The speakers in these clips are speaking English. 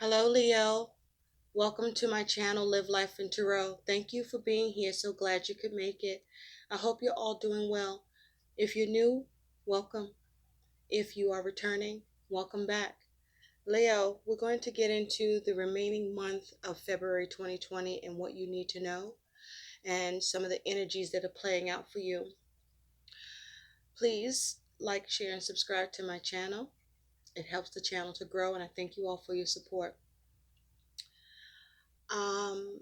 Hello, Leo. Welcome to my channel, Live Life in Tarot. Thank you for being here. So glad you could make it. I hope you're all doing well. If you're new, welcome. If you are returning, welcome back. Leo, we're going to get into the remaining month of February 2020 and what you need to know and some of the energies that are playing out for you. Please like, share, and subscribe to my channel. It helps the channel to grow, and I thank you all for your support. Um,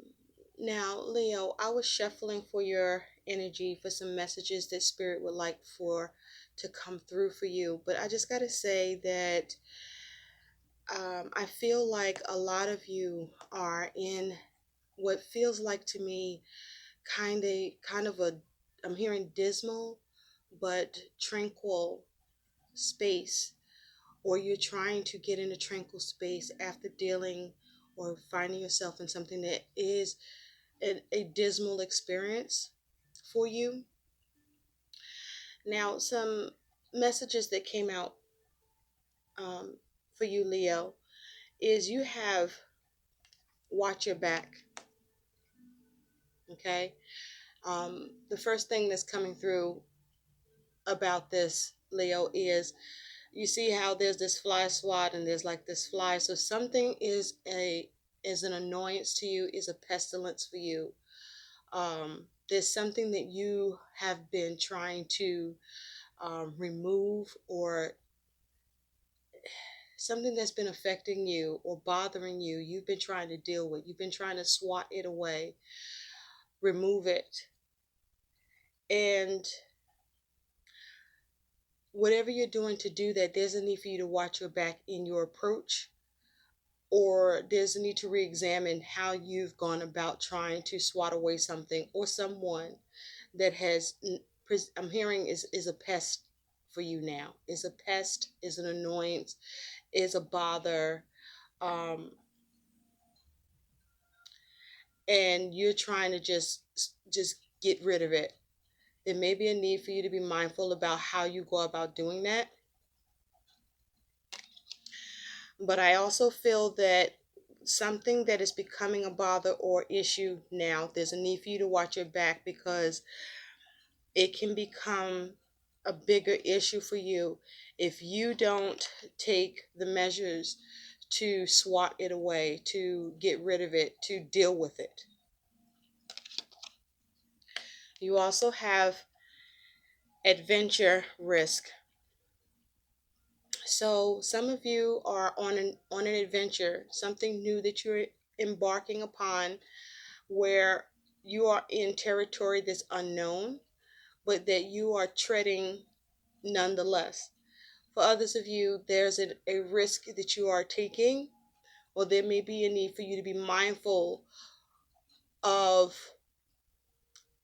Now, Leo, I was shuffling for your energy for some messages that Spirit would like for to come through for you. But I just got to say that I feel like a lot of you are in what feels like to me kind of a I'm hearing dismal but tranquil space, or you're trying to get in a tranquil space after dealing or finding yourself in something that is a dismal experience for you. Now, some messages that came out um, for you, Leo, is you have watch your back. Okay. The first thing that's coming through about this, Leo, is you see how there's this fly swat and there's like this fly. So something is an annoyance to you, is a pestilence for you. There's something that you have been trying to remove, or something that's been affecting you or bothering you, you've been trying to deal with, you've been trying to swat it away, remove it. And whatever you're doing to do that, there's a need for you to watch your back in your approach, or there's a need to re-examine how you've gone about trying to swat away something or someone that has, I'm hearing, is a pest for you now, is a pest, is an annoyance, is a bother. um, and you're trying to just get rid of it. There may be a need for you to be mindful about how you go about doing that. But I also feel that something that is becoming a bother or issue now, there's a need for you to watch your back, because it can become a bigger issue for you if you don't take the measures to swat it away, to get rid of it, to deal with it. You also have adventure risk. So some of you are on an adventure, something new that you're embarking upon, where you are in territory that's unknown, but that you are treading nonetheless. For others of you, there's a risk that you are taking, or there may be a need for you to be mindful of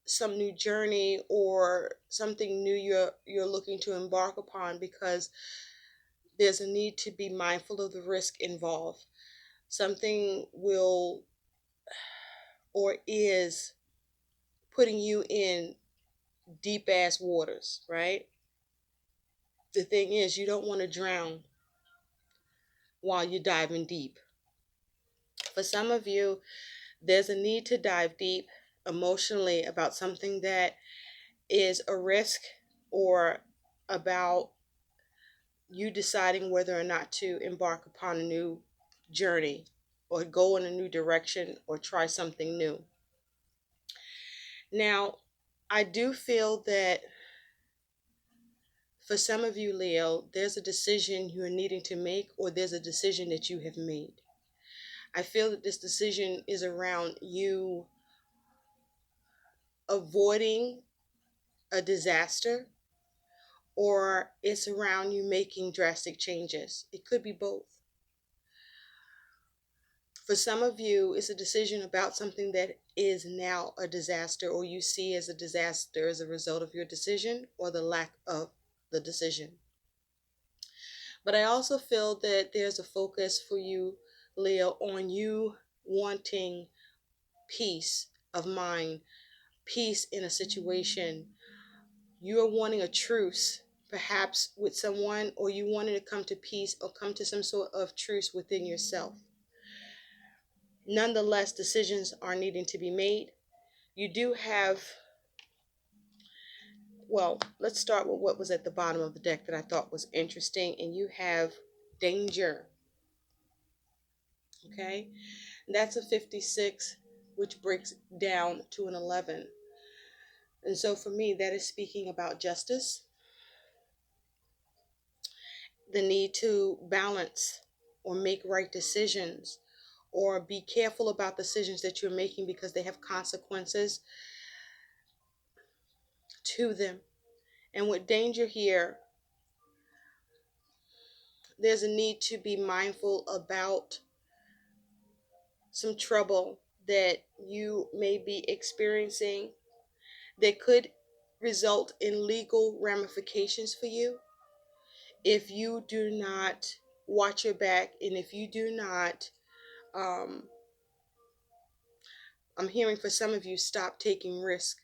some new journey or something new you're looking to embark upon, because there's a need to be mindful of the risk involved. Something will or is putting you in deep ass waters, right? The thing is, you don't want to drown while you're diving deep. For some of you, there's a need to dive deep emotionally about something that is a risk, or about you deciding whether or not to embark upon a new journey, or go in a new direction, or try something new. Now, I do feel that for some of you, Leo, there's a decision you're needing to make, or there's a decision that you have made. I feel that this decision is around you avoiding a disaster, or it's around you making drastic changes. It could be both. For some of you, it's a decision about something that is now a disaster, or you see as a disaster as a result of your decision or the lack of the decision. But I also feel that there's a focus for you, Leo, on you wanting peace of mind, peace in a situation. You are wanting a truce, perhaps with someone, or you wanting to come to peace or come to some sort of truce within yourself. Nonetheless, decisions are needing to be made. You do have, well, let's start with what was at the bottom of the deck that I thought was interesting. And you have danger. Okay, that's a 56, which breaks down to an 11. And so for me, that is speaking about justice, the need to balance or make right decisions, or be careful about decisions that you're making because they have consequences to them. And with danger here, there's a need to be mindful about some trouble that you may be experiencing that could result in legal ramifications for you if you do not watch your back, and if you do not, um, I'm hearing for some of you, stop taking risk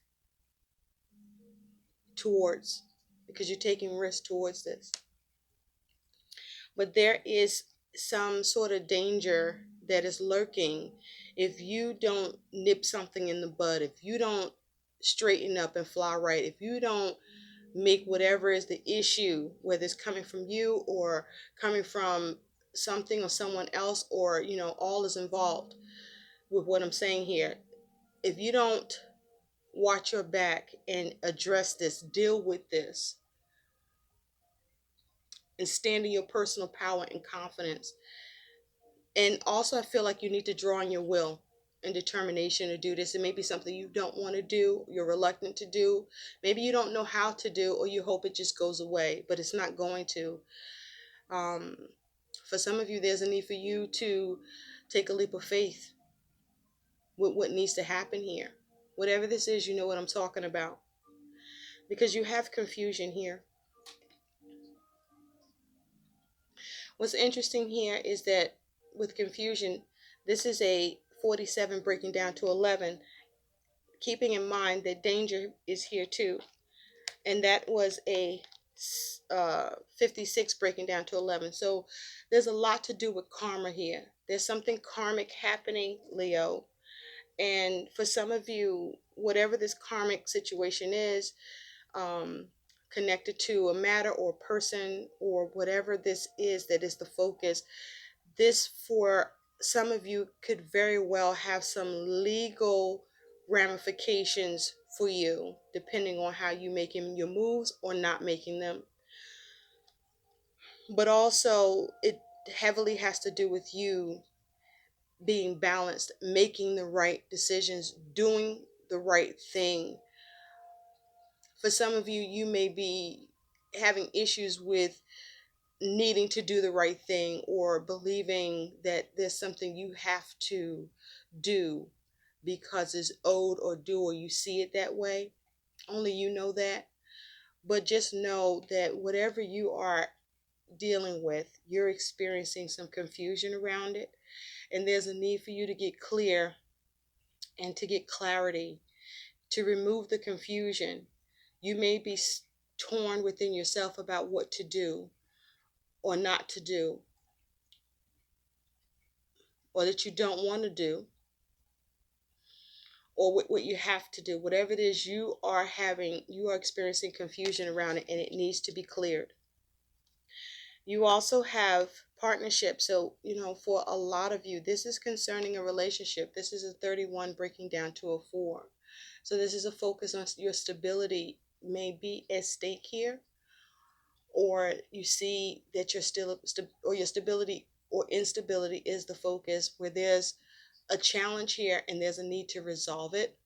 towards, because you're taking risk towards this. But there is some sort of danger that is lurking if you don't nip something in the bud, if you don't straighten up and fly right, if you don't make whatever is the issue, whether it's coming from you or coming from something or someone else, or all is involved with what I'm saying here. If you don't watch your back and address this, deal with this, and stand in your personal power and confidence. And also, I feel like you need to draw on your will and determination to do this. It may be something you don't want to do, you're reluctant to do. Maybe you don't know how to do, or you hope it just goes away, but it's not going to. Um, for some of you, there's a need for you to take a leap of faith with what needs to happen here. Whatever this is, you know what I'm talking about. Because you have confusion here. What's interesting here is that with confusion, this is a 47 breaking down to 11, keeping in mind that danger is here too. And that was a 56 breaking down to 11. So there's a lot to do with karma here. There's something karmic happening, Leo. And for some of you, whatever this karmic situation is, um, connected to a matter or person or whatever this is that is the focus, this for some of you could very well have some legal ramifications for you, depending on how you making your moves or not making them. But also, it heavily has to do with you being balanced, making the right decisions, doing the right thing. For some of you, you may be having issues with needing to do the right thing, or believing that there's something you have to do because it's owed or due, or you see it that way. Only you know that. But just know that whatever you are dealing with, you're experiencing some confusion around it. And there's a need for you to get clear and to get clarity, to remove the confusion. You may be torn within yourself about what to do or not to do, or that you don't want to do, or what you have to do. Whatever it is, you are experiencing confusion around it, and it needs to be cleared. You also have partnership. So, for a lot of you, this is concerning a relationship. This is a 31 breaking down to a 4. So this is a focus on your stability may be at stake here, or you see that or your stability or instability is the focus, where there's a challenge here and there's a need to resolve it.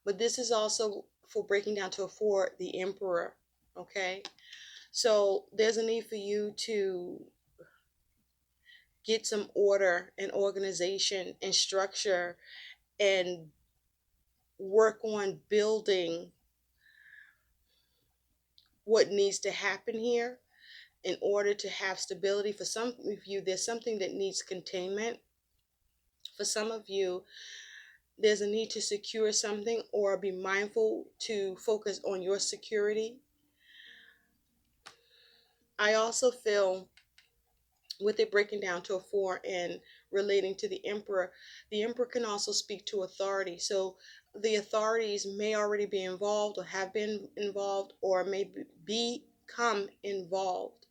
But this is also for breaking down to a 4, the Emperor. Okay, so there's a need for you to get some order and organization and structure, and work on building what needs to happen here in order to have stability. For some of you, there's something that needs containment. For some of you, there's a need to secure something or be mindful to focus on your security. I also feel with it breaking down to a 4 and relating to the emperor can also speak to authority. So the authorities may already be involved or have been involved or may become involved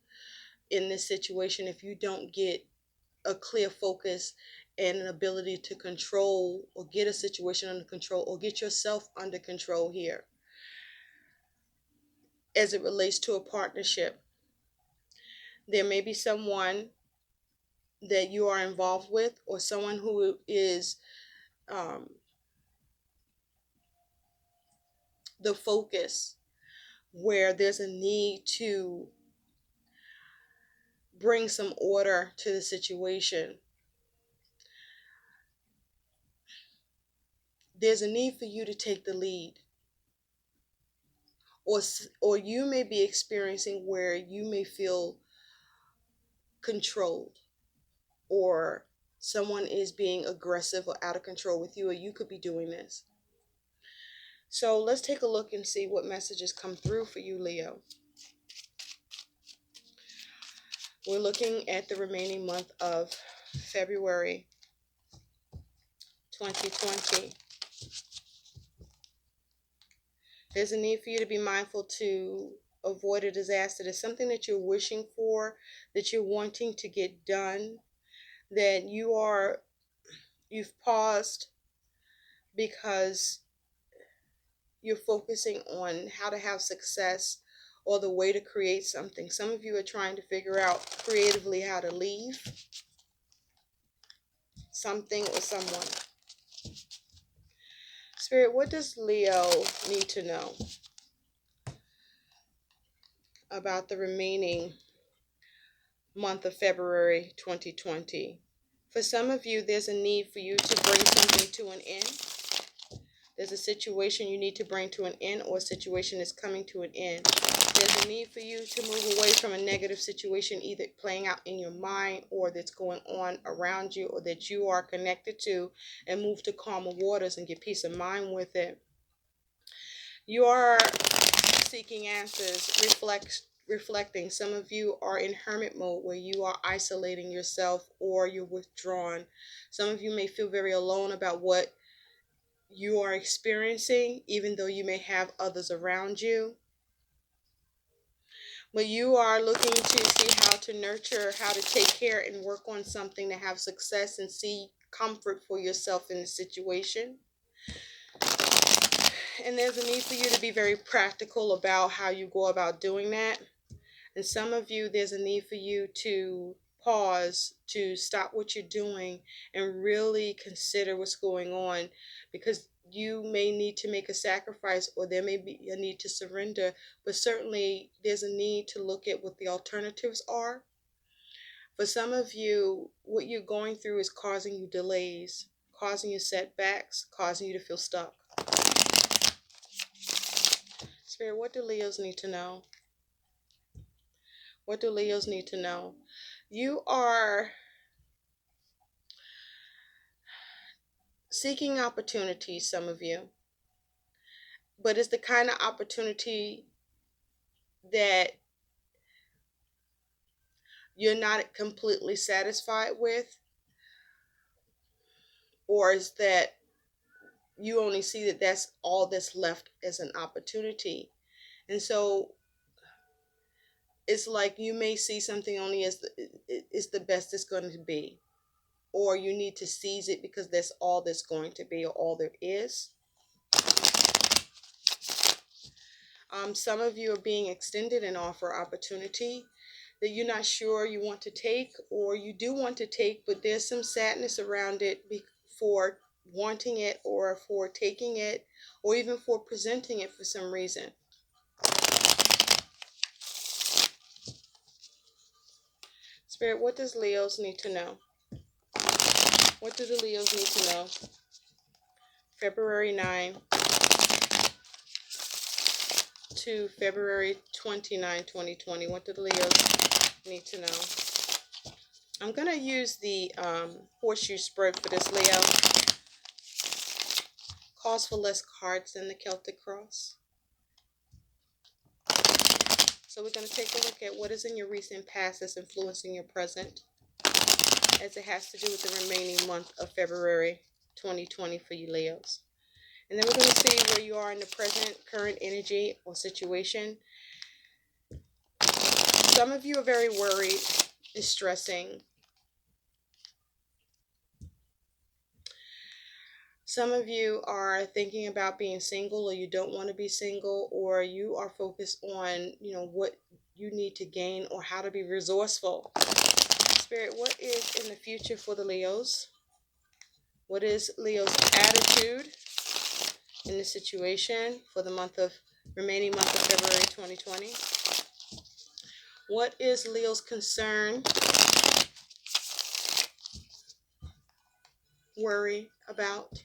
in this situation if you don't get a clear focus and an ability to control or get a situation under control or get yourself under control here as it relates to a partnership. There may be someone that you are involved with or someone who is um, the focus where there's a need to bring some order to the situation. There's a need for you to take the lead. Or you may be experiencing where you may feel controlled, or someone is being aggressive or out of control with you, or you could be doing this. So let's take a look and see what messages come through for you, Leo. We're looking at the remaining month of February 2020. There's a need for you to be mindful to avoid a disaster. There's something that you're wishing for, that you're wanting to get done, that you've paused because you're focusing on how to have success or the way to create something. Some of you are trying to figure out creatively how to leave something or someone. Spirit, what does Leo need to know about the remaining month of February 2020? For some of you, there's a need for you to bring something to an end. There's a situation you need to bring to an end, or a situation is coming to an end. There's a need for you to move away from a negative situation, either playing out in your mind or that's going on around you or that you are connected to, and move to calmer waters and get peace of mind with it. You are seeking answers, reflecting. Some of you are in hermit mode where you are isolating yourself or you're withdrawn. Some of you may feel very alone about what you are experiencing, even though you may have others around you. But you are looking to see how to nurture, how to take care and work on something to have success and see comfort for yourself in the situation. And there's a need for you to be very practical about how you go about doing that. And some of you, there's a need for you to pause, to stop what you're doing and really consider what's going on, because you may need to make a sacrifice or there may be a need to surrender, but certainly there's a need to look at what the alternatives are. For some of you, what you're going through is causing you delays, causing you setbacks, causing you to feel stuck. Spirit, what do Leos need to know? What do Leos need to know? You are seeking opportunities, some of you, but it's the kind of opportunity that you're not completely satisfied with, or is that you only see that that's all that's left as an opportunity. And so it's like you may see something only as it's the best it's going to be, or you need to seize it because that's all that's going to be or all there is. Some of you are being extended an offer opportunity that you're not sure you want to take, or you do want to take, but there's some sadness around it for wanting it or for taking it or even for presenting it for some reason. Spirit, what does Leos need to know? What do the Leos need to know? February 9 to February 29, 2020. What do the Leos need to know? I'm going to use the horseshoe spread for this, Leo. Calls for less cards than the Celtic cross. So we're going to take a look at what is in your recent past that's influencing your present. as it has to do with the remaining month of February 2020 for you Leos. And then we're going to see where you are in the present, current energy or situation. Some of you are very worried and stressing. Some of you are thinking about being single, or you don't want to be single, or you are focused on, what you need to gain or how to be resourceful. Spirit, what is in the future for the Leos? What is Leo's attitude in the situation for the remaining month of February 2020? What is Leo's concern, worry about?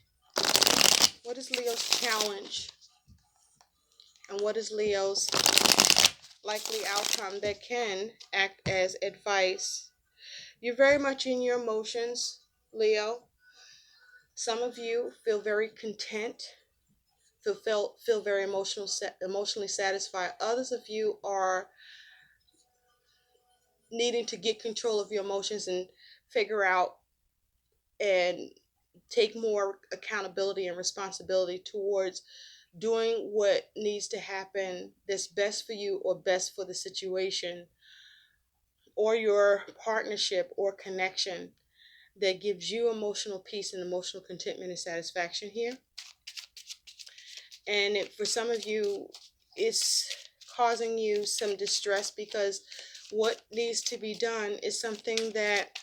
What is Leo's challenge? And what is Leo's likely outcome that can act as advice? You're very much in your emotions, Leo. Some of you feel very content, feel very emotionally satisfied. Others of you are needing to get control of your emotions and figure out and take more accountability and responsibility towards doing what needs to happen that's best for you or best for the situation or your partnership or connection that gives you emotional peace and emotional contentment and satisfaction here. And for some of you, it's causing you some distress because what needs to be done is something that,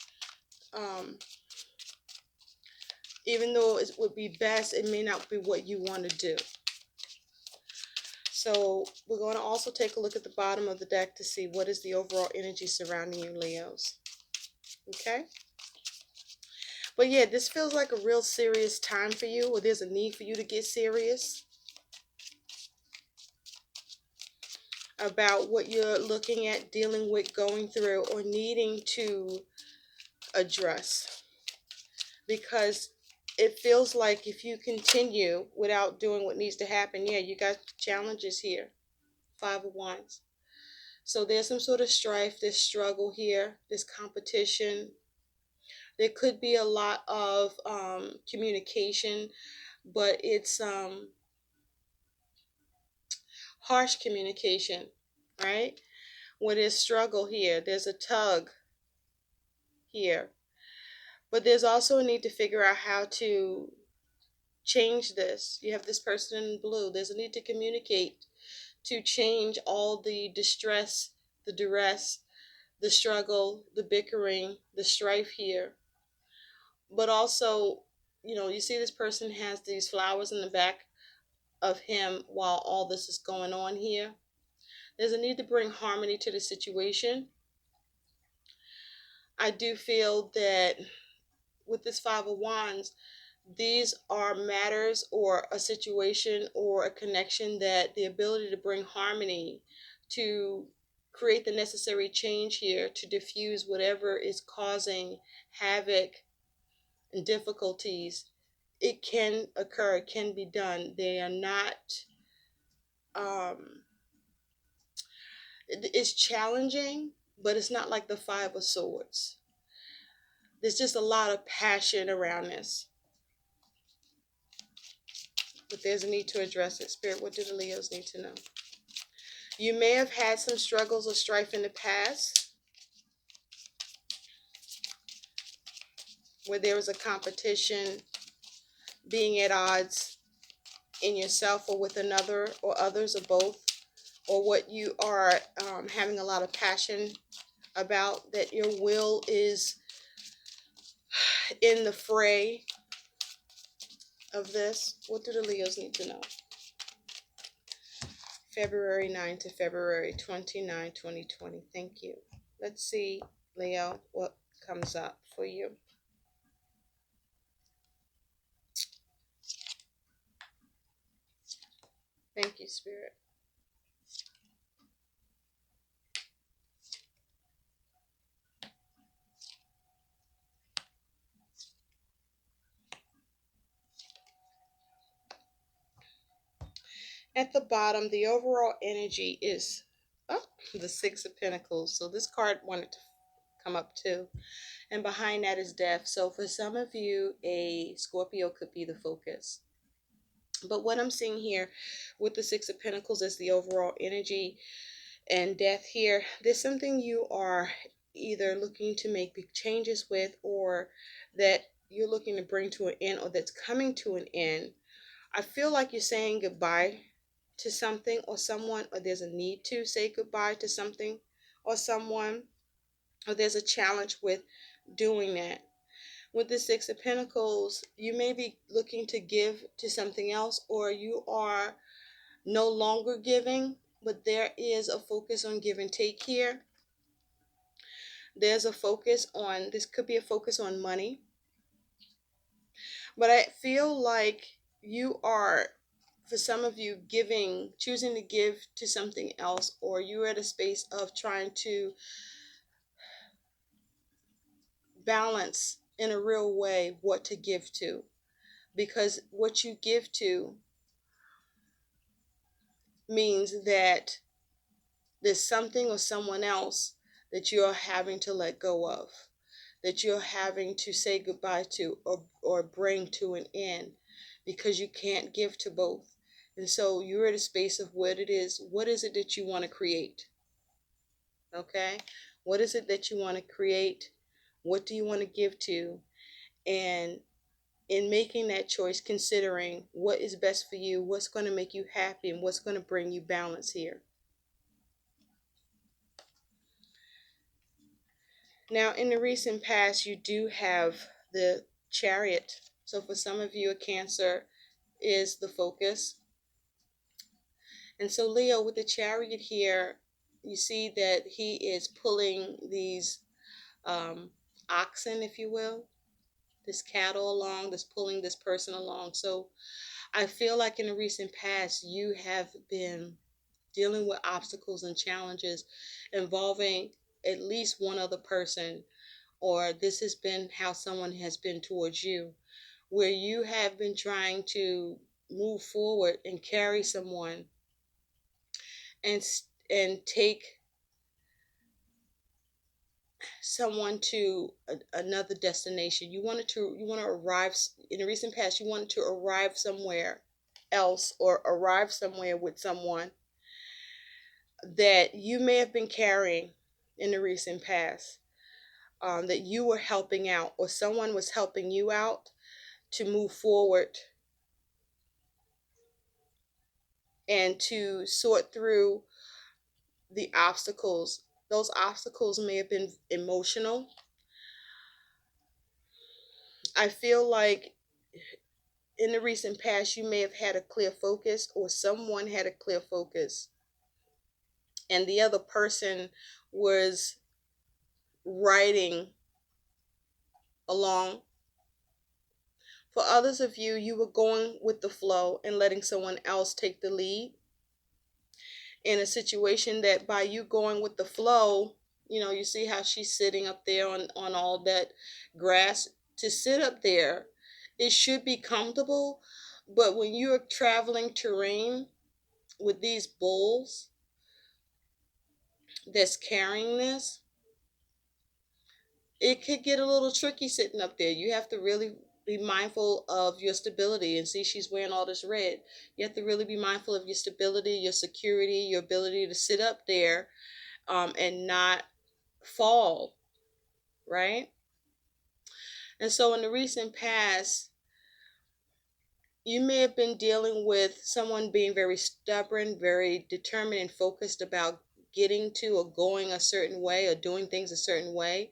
even though it would be best, it may not be what you want to do. So we're going to also take a look at the bottom of the deck to see what is the overall energy surrounding you, Leos. Okay? But yeah, this feels like a real serious time for you, or there's a need for you to get serious about what you're looking at, dealing with, going through, or needing to address. Because it feels like if you continue without doing what needs to happen, yeah, you got challenges here. 5 of Wands. So there's some sort of strife, this struggle here, this competition. There could be a lot of communication, but it's harsh communication, right? When there's struggle here, there's a tug here. But there's also a need to figure out how to change this. You have this person in blue. There's a need to communicate to change all the distress, the duress, the struggle, the bickering, the strife here. But also, you see this person has these flowers in the back of him while all this is going on here. There's a need to bring harmony to the situation. I do feel that with this 5 of Wands, these are matters or a situation or a connection that the ability to bring harmony, to create the necessary change here, to diffuse whatever is causing havoc and difficulties, it can occur, it can be done. They are not, it's challenging, but it's not like the 5 of Swords. There's just a lot of passion around this. But there's a need to address it. Spirit, what do the Leos need to know? You may have had some struggles or strife in the past where there was a competition, being at odds in yourself or with another or others or both, or what you are having a lot of passion about, that your will is in the fray of this. What do the Leos need to know? February 9 to February 29, 2020. Thank you. Let's see, Leo, what comes up for you. Thank you, Spirit. At the bottom, the overall energy is the 6 of Pentacles. So this card wanted to come up too. And behind that is death. So for some of you, a Scorpio could be the focus. But what I'm seeing here with the Six of Pentacles is the overall energy, and death here. There's something you are either looking to make big changes with, or that you're looking to bring to an end, or that's coming to an end. I feel like you're saying goodbye to something or someone, or there's a need to say goodbye to something or someone, or there's a challenge with doing that. With the Six of Pentacles, you may be looking to give to something else, or you are no longer giving, but there is a focus on give and take here. There's a focus on, this could be a focus on money, but I feel like you are, for some of you, choosing to give to something else, or you're at a space of trying to balance in a real way what to give to, because what you give to means that there's something or someone else that you're having to let go of, that you're having to say goodbye to, or bring to an end, because you can't give to both. And so you're at a space of what is it that you want to create? Okay? What is it that you want to create? What do you want to give to? And in making that choice, considering what is best for you, what's going to make you happy, and what's going to bring you balance here. Now, in the recent past, you do have the Chariot. So for some of you, a Cancer is the focus. And so Leo, with the Chariot here, you see that he is pulling these oxen, if you will, this cattle along, this pulling this person along. So I feel like in the recent past, you have been dealing with obstacles and challenges involving at least one other person, or this has been how someone has been towards you, where you have been trying to move forward and carry someone and take someone to another destination. You want to arrive in the recent past. You wanted to arrive somewhere else, or arrive somewhere with someone that you may have been carrying in the recent past, that you were helping out, or someone was helping you out to move forward and to sort through the obstacles. Those obstacles may have been emotional. I feel like in the recent past, you may have had a clear focus, or someone had a clear focus, and the other person was riding along. For others of you, you were going with the flow and letting someone else take the lead in a situation that, by you going with the flow, you see how she's sitting up there on all that grass. To sit up there, it should be comfortable, but when you're traveling terrain with these bulls that's carrying this, it could get a little tricky sitting up there. You have to really be mindful of your stability. And see, she's wearing all this red. You have to really be mindful of your stability, your security, your ability to sit up there, and not fall, right? And so in the recent past, you may have been dealing with someone being very stubborn, very determined and focused about getting to or going a certain way, or doing things a certain way,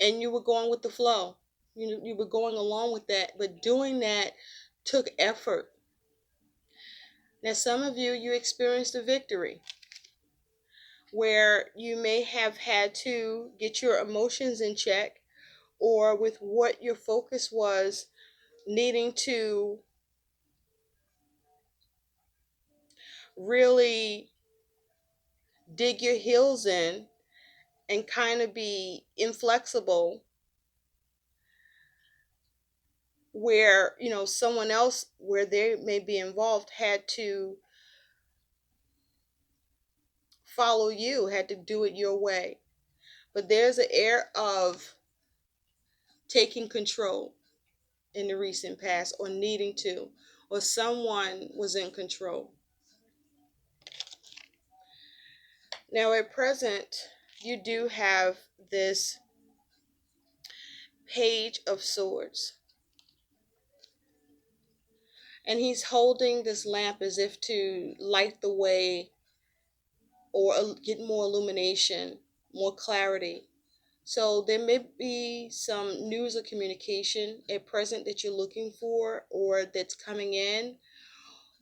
and you were going with the flow. You were going along with that, but doing that took effort. Now, some of you experienced a victory where you may have had to get your emotions in check, or with what your focus was, needing to really dig your heels in and kind of be inflexible, where someone else, where they may be involved, had to follow you, had to do it your way. but there's an air of taking control in the recent past, or needing to, or someone was in control. Now, at present, you do have this Page of Swords, and he's holding this lamp as if to light the way, or get more illumination, more clarity. So there may be some news or communication at present that you're looking for, or that's coming in,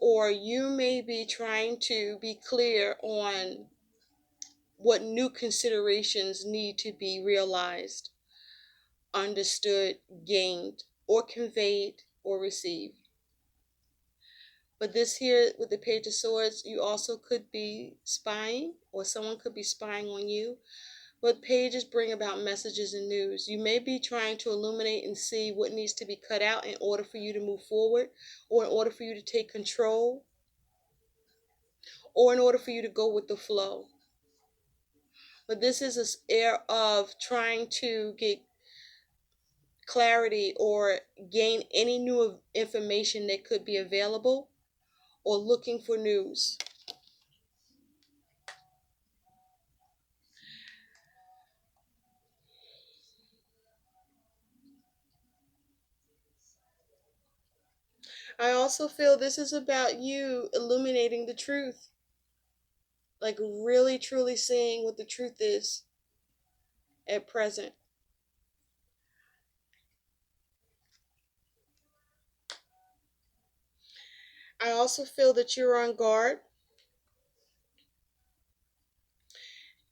or you may be trying to be clear on what new considerations need to be realized, understood, gained, or conveyed, or received. But this here with the Page of Swords, you also could be spying, or someone could be spying on you. But pages bring about messages and news. You may be trying to illuminate and see what needs to be cut out in order for you to move forward, or in order for you to take control, or in order for you to go with the flow. But this is an air of trying to get clarity or gain any new information that could be available, or looking for news. I also feel this is about you illuminating the truth, like really truly seeing what the truth is at present. I also feel that you're on guard,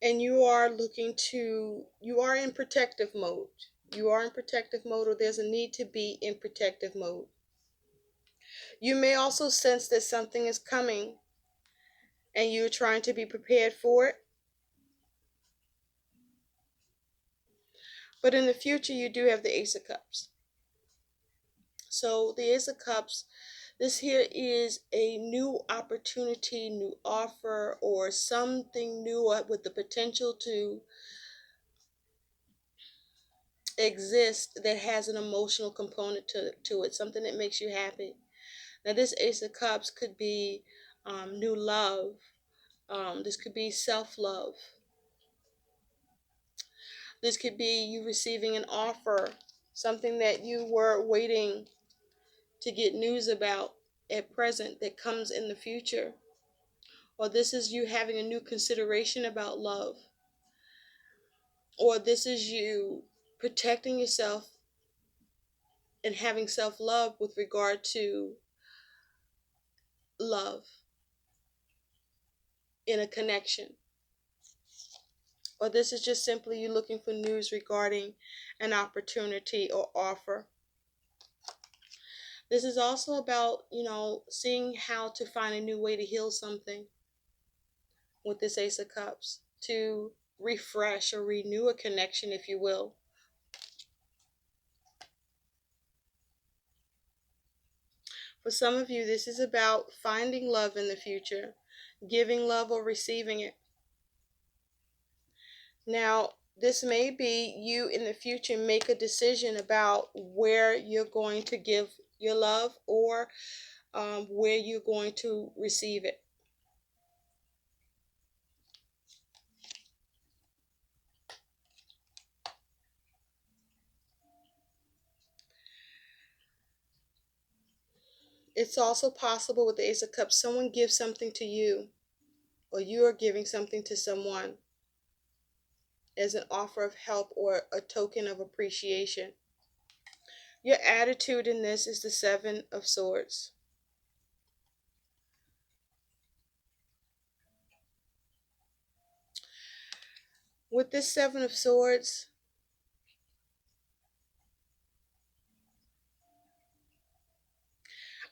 and you are in protective mode. You are in protective mode, or there's a need to be in protective mode. You may also sense that something is coming, and you're trying to be prepared for it. But in the future, you do have the Ace of Cups. So the Ace of Cups, this here is a new opportunity, new offer, or something new with the potential to exist that has an emotional component to it, something that makes you happy. Now, this Ace of Cups could be new love. This could be self-love. This could be you receiving an offer, something that you were waiting to get news about at present that comes in the future. Or this is you having a new consideration about love. Or this is you protecting yourself and having self-love with regard to love in a connection. Or this is just simply you looking for news regarding an opportunity or offer. This is also about, seeing how to find a new way to heal something with this Ace of Cups, to refresh or renew a connection, if you will. For some of you, this is about finding love in the future, giving love or receiving it. Now, this may be you in the future make a decision about where you're going to give your love, or where you're going to receive it. It's also possible with the Ace of Cups, someone gives something to you, or you are giving something to someone as an offer of help or a token of appreciation. Your attitude in this is the Seven of Swords. With this Seven of Swords,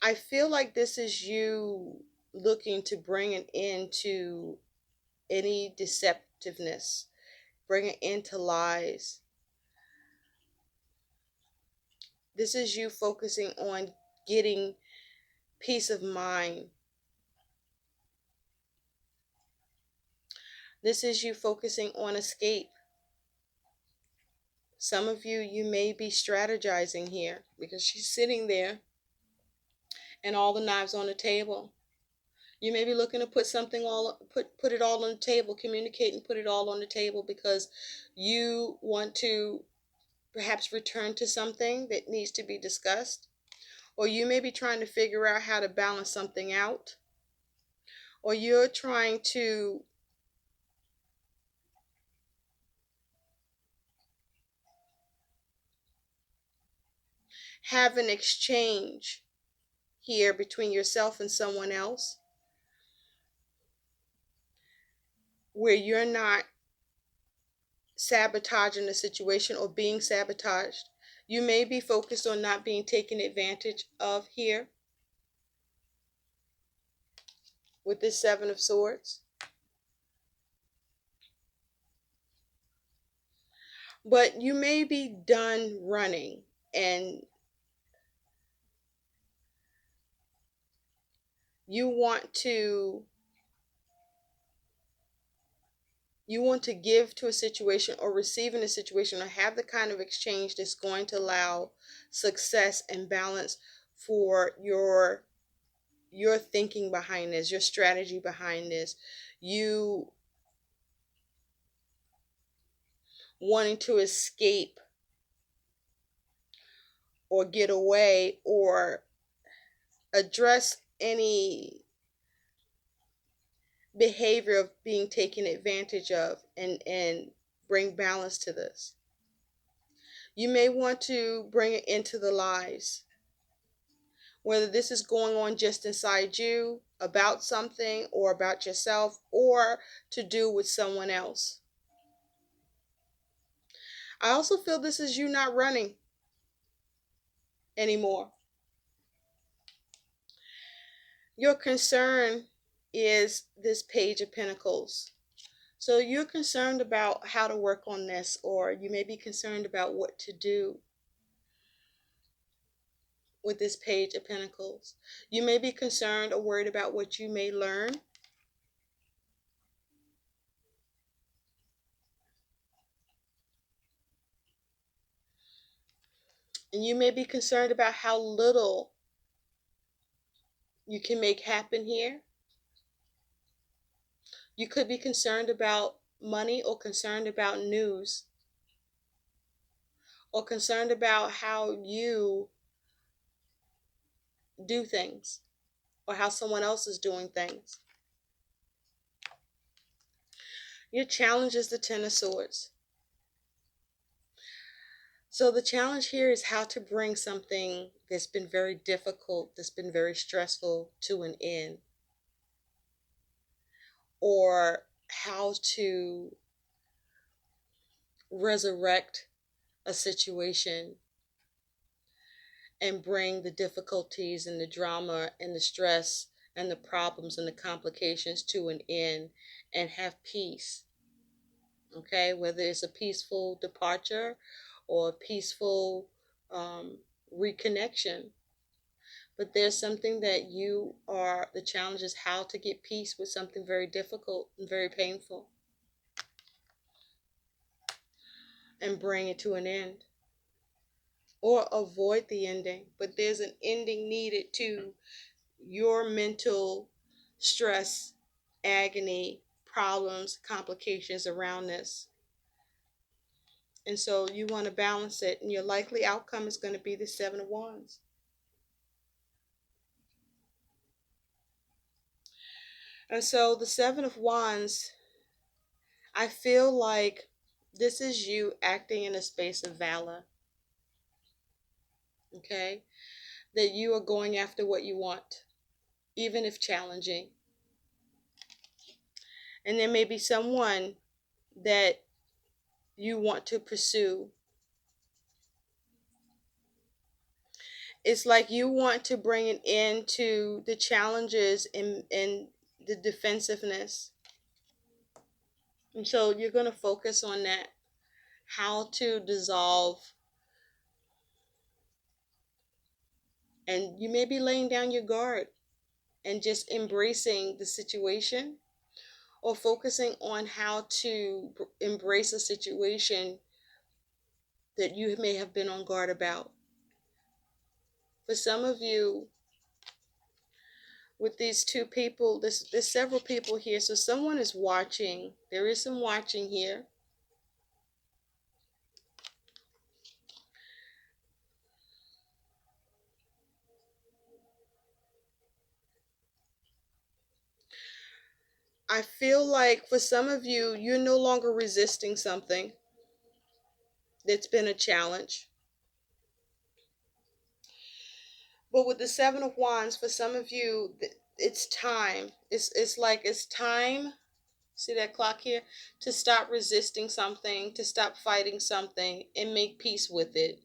I feel like this is you looking to bring an end to any deceptiveness, bring an end to lies. This is you focusing on getting peace of mind. This is you focusing on escape. Some of you, you may be strategizing here because she's sitting there and all the knives on the table. You may be looking to put something all put it all on the table, communicate and put it all on the table because you want to perhaps return to something that needs to be discussed. Or you may be trying to figure out how to balance something out. Or you're trying to have an exchange here between yourself and someone else where you're not sabotaging the situation or being sabotaged. You may be focused on not being taken advantage of here with this Seven of Swords. But you may be done running and you want to give to a situation or receive in a situation or have the kind of exchange that's going to allow success and balance for your thinking behind this, your strategy behind this, you wanting to escape or get away or address any behavior of being taken advantage of and bring balance to this. You may want to bring it into the lives, whether this is going on just inside you about something or about yourself or to do with someone else. I also feel this is you not running anymore. Your concern is this Page of Pentacles. So you're concerned about how to work on this, or you may be concerned about what to do with this Page of Pentacles. You may be concerned or worried about what you may learn. And you may be concerned about how little you can make happen here. You could be concerned about money or concerned about news or concerned about how you do things or how someone else is doing things. Your challenge is the Ten of Swords. So the challenge here is how to bring something that's been very difficult, that's been very stressful to an end. Or how to resurrect a situation and bring the difficulties and the drama and the stress and the problems and the complications to an end and have peace. Okay, whether it's a peaceful departure or a peaceful reconnection. But there's something that the challenge is how to get peace with something very difficult and very painful and bring it to an end. Or avoid the ending. But there's an ending needed to your mental stress, agony, problems, complications around this. And so you want to balance it, and your likely outcome is going to be the Seven of Wands. And so the Seven of Wands, I feel like this is you acting in a space of valor. Okay? That you are going after what you want, even if challenging. And there may be someone that you want to pursue. It's like you want to bring an end to the challenges and the defensiveness. And so you're going to focus on that. How to dissolve. And you may be laying down your guard and just embracing the situation, or focusing on how to embrace a situation that you may have been on guard about. For some of you, with these two people, there's several people here, so someone is watching. There is some watching here. I feel like for some of you, you're no longer resisting something that's been a challenge. But with the Seven of Wands, for some of you, it's time. It's like it's time. See that clock here? To stop resisting something, to stop fighting something, and make peace with it.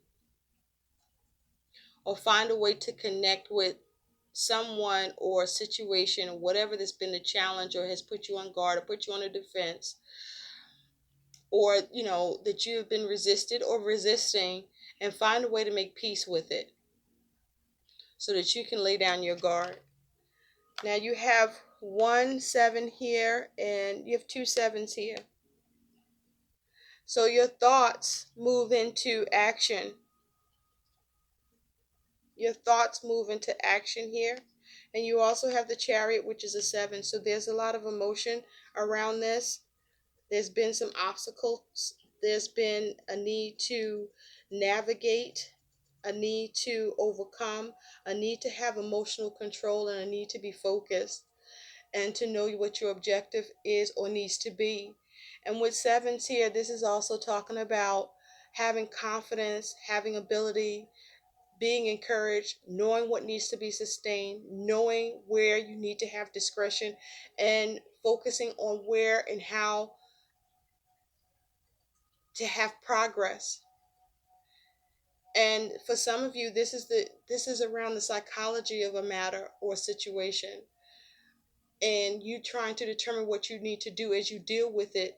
Or find a way to connect with someone or a situation or whatever that's been a challenge or has put you on guard or put you on a defense, or that you've been resisted or resisting, and find a way to make peace with it so that you can lay down your guard. Now you have 1 7 here and you have 2 7s here. So your thoughts move into action. Your thoughts move into action here. And you also have the Chariot, which is a 7. So there's a lot of emotion around this. There's been some obstacles. There's been a need to navigate, a need to overcome, a need to have emotional control, and a need to be focused and to know what your objective is or needs to be. And with 7s here, this is also talking about having confidence, having ability, being encouraged, knowing what needs to be sustained, knowing where you need to have discretion, and focusing on where and how to have progress. And for some of you, this is around the psychology of a matter or situation, and you trying to determine what you need to do as you deal with it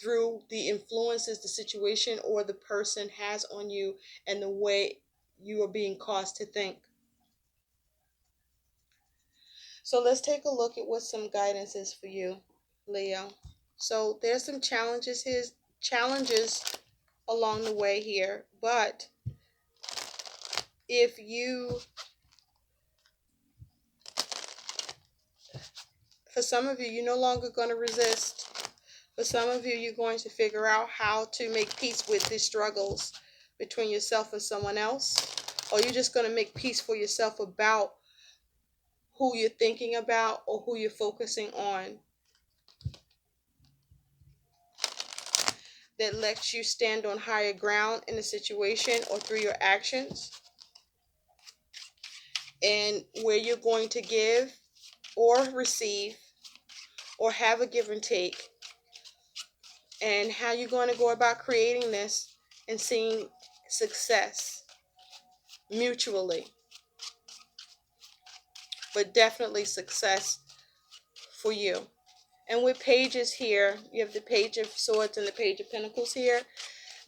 through the influences the situation or the person has on you and the way you are being caused to think. So let's take a look at what some guidance is for you, Leo. So there's some challenges along the way here, but if you, for some of you, you're no longer going to resist. For some of you, you're going to figure out how to make peace with these struggles between yourself and someone else, or you're just going to make peace for yourself about who you're thinking about or who you're focusing on, that lets you stand on higher ground in a situation or through your actions, and where you're going to give or receive or have a give and take, and how you're going to go about creating this and seeing success mutually, but definitely success for you. And with pages here, you have the Page of Swords and the Page of Pentacles here.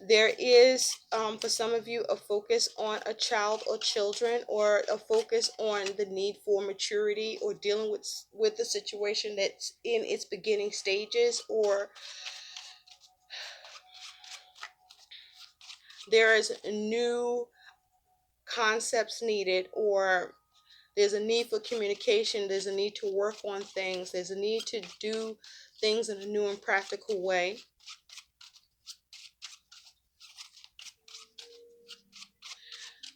There is, for some of you, a focus on a child or children, or a focus on the need for maturity, or dealing with the situation that's in its beginning stages, or there is new concepts needed, or there's a need for communication, there's a need to work on things, there's a need to do things in a new and practical way.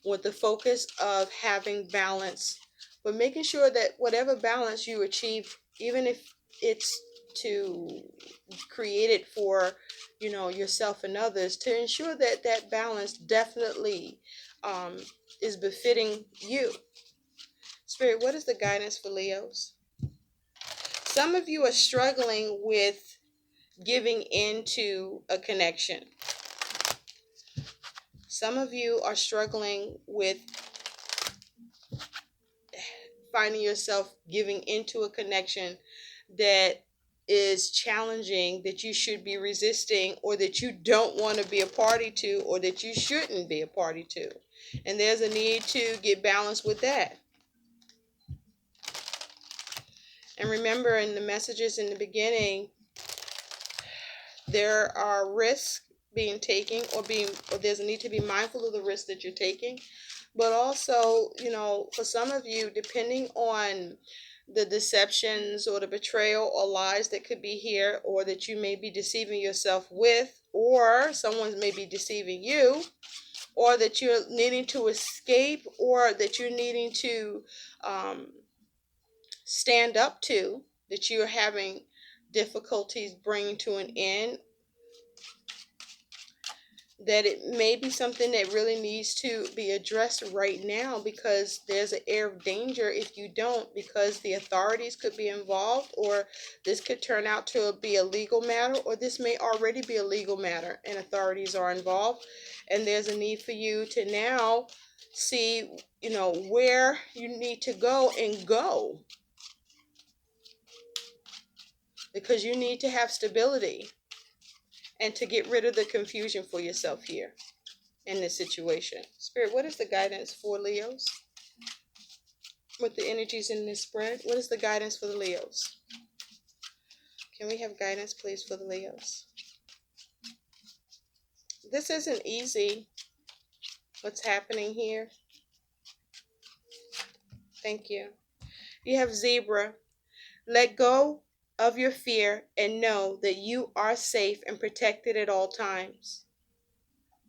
With the focus of having balance, but making sure that whatever balance you achieve, even if it's to create it for yourself and others, to ensure that that balance definitely is befitting you. Spirit, what is the guidance for Leos? Some of you are struggling with giving into a connection. Some of you are struggling with finding yourself giving into a connection that is challenging, that you should be resisting, or that you don't want to be a party to, or that you shouldn't be a party to. And there's a need to get balanced with that. And remember, in the messages in the beginning, There are risks being taken, or there's a need to be mindful of the risks that you're taking. But also, for some of you, depending on the deceptions or the betrayal or lies that could be here, or that you may be deceiving yourself with, or someone may be deceiving you, or that you're needing to escape, or that you're needing to um, stand up to, that you're having difficulties bringing to an end, that it may be something that really needs to be addressed right now, because there's an air of danger if you don't, because the authorities could be involved, or this could turn out to be a legal matter, or this may already be a legal matter and authorities are involved, and there's a need for you to now see where you need to go, and go, because you need to have stability and to get rid of the confusion for yourself here in this situation. Spirit, what is the guidance for Leos? With the energies in this spread, what is the guidance for the Leos? Can we have guidance, please, for the Leos? This isn't easy, what's happening here. Thank you. You have Zebra. Let go of your fear and know that you are safe and protected at all times.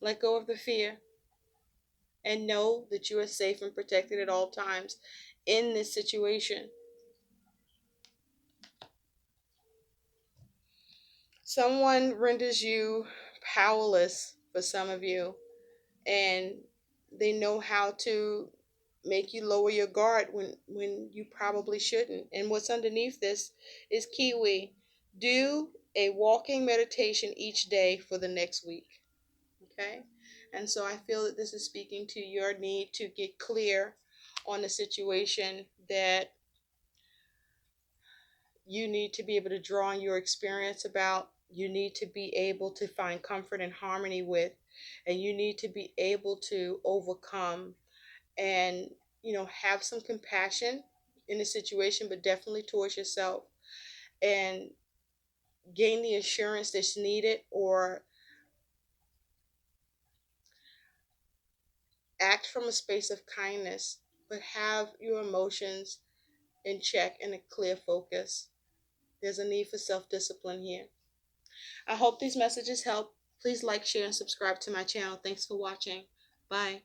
Let go of the fear and know that you are safe and protected at all times in this situation. Someone renders you powerless for some of you, and they know how to make you lower your guard when you probably shouldn't. And what's underneath this is Kiwi. Do a walking meditation each day for the next week. Okay? And so I feel that this is speaking to your need to get clear on the situation that you need to be able to draw on your experience about, you need to be able to find comfort and harmony with, and you need to be able to overcome and have some compassion in the situation, but definitely towards yourself, and gain the assurance that's needed, or act from a space of kindness, but have your emotions in check and a clear focus. There's a need for self-discipline here. I hope these messages help. Please like, share, and subscribe to my channel. Thanks for watching. Bye.